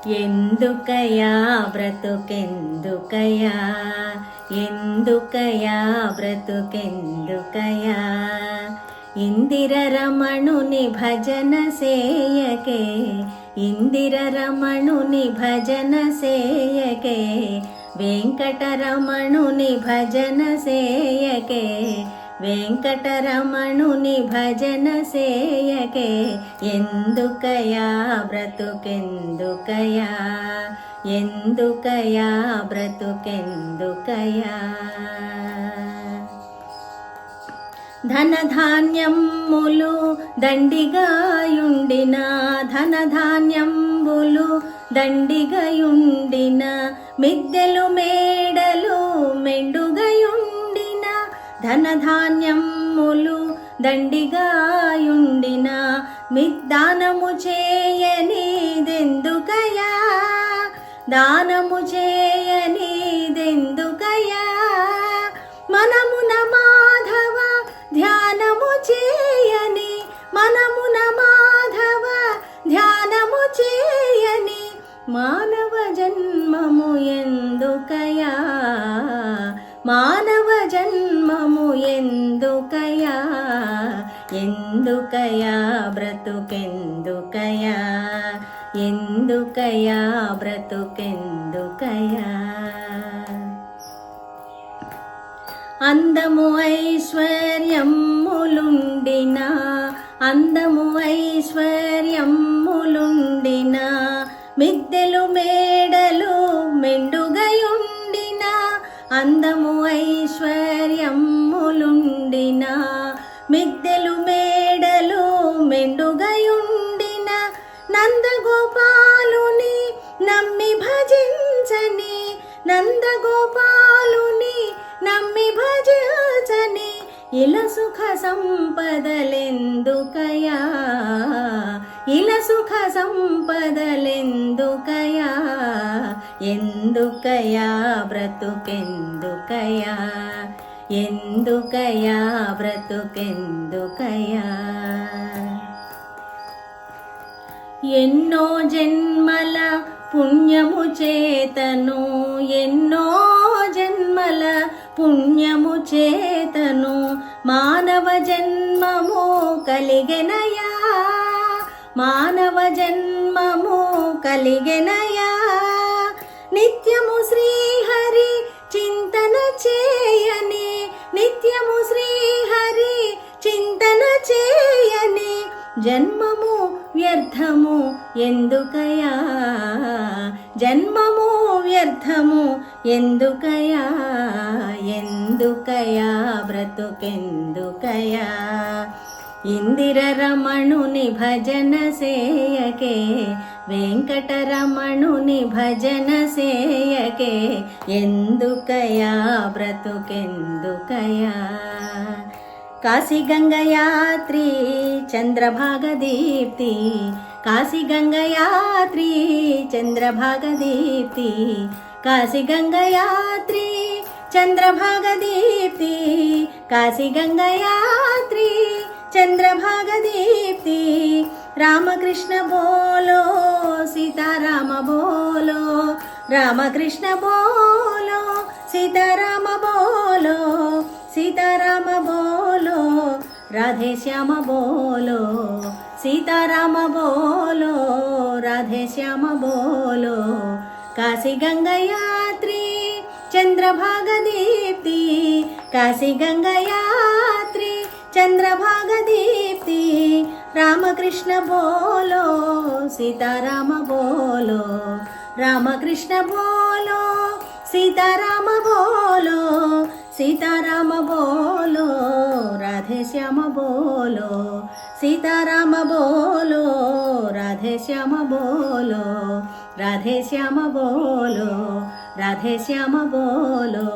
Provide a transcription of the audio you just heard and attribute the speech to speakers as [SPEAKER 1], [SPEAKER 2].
[SPEAKER 1] ఎందుకయా బ్రతుకెందుకయా, ఎందుకయా బ్రతుకెందుకయా, ఇందిర రమణుని భజన సేయకే, ఇందిర రమణుని భజన సేయకే, వెంకటరమణుని భజన సేయకే, వెంకటరమణుని భజన సేయకే, ఎందుకయా బ్రతుకెందుకయా, ఎందుకయా బ్రతుకెందుకయా. ధనధాన్యములు దండిగాయుండిన, ధనధాన్యంబులు దండిగయుండిన, మిద్దెలు మేడలు మెండుగయుండిన, ధనధాన్యములు దండిగాయుండిన, దానము చేయనిదెందుకయా, దానము చేయనిదెందుకయా, మనమున మాధవ ధ్యానము చేయని, మనమున మాధవ ధ్యానము చేయని, మానవ జన్మము ఎందుకయా, మానవ జన్మము ఎందుకయా, ఎందుకయా బ్రతుకెందుకయా, ఎందుకయా బ్రతుకెందుకయా. అందము ఐశ్వర్యములుండిన, అందము ఐశ్వర్యములుండిన, మిద్దెలు మేడలు మెండుగయుండిన, అందము ఐశ్వర్యములుండిన, మిద్దెలు మేడలు మెండుగయుండిన, నందగోపాలుని నమ్మి భజించని, నందగోపాలుని నమ్మి భజించని, ఇల సుఖ సంపదలెందుకయా, ఇల సుఖ సంపదలెందుకయా, ఎందుకయా బ్రతుకెందుకయా, ఎందుకయా బ్రతుకెందుకయా. ఎన్నో జన్మల పుణ్యము చేతను, ఎన్నో జన్మల పుణ్యము చేతను, మానవ జన్మము కలిగెనయా, మానవ జన్మము కలిగెనయా, నిత్యము శ్రీహరి చింతన చేయని, నిత్యము శ్రీహరి చింతన చేయని, జన్మము వ్యర్థము ఎందుకయా, జన్మము వ్యర్థము ఎందుకయా, ఎందుకయా బ్రతుకెందుకయా, ఇందిర రమణుని భజన సేయకే, వెంకటరమణుని భజన సేయకే, ఎందుకయా బ్రతుకెందుకయా. కాశీ గంగయాత్రి చంద్రభాగదీప్తి, కాశీ గంగయాత్రి చంద్రభాగదీప్తి, కాశీ గంగయాత్రి చంద్రభాగదీప్తి, కాశీ గంగయాత్రి చంద్రభాగదీప్తి, రామకృష్ణ బోలో సీతారామ బోలో, రామకృష్ణ బోలో సీతారామ బోలో, సీతారామ బోలో రాధే శ్యామ బోలో, సీతారామ బోలో రాధే శ్యామ బోలో, కాశీ గంగయాత్రి చంద్రభాగదీప్తి, కాశీ గంగయాత్రి చంద్రభాగదీప్తి, రామకృష్ణ బోలో సీతారామ బోలో, రామకృష్ణ బోలో సీతారామ బోలో, సీతారామ బోలో రాధే శ్యామ బోలో, సీతారామ బోలో రాధే శ్యామ బోలో, రాధే శ్యామ బోలో, రాధే శ్యామ బోలో.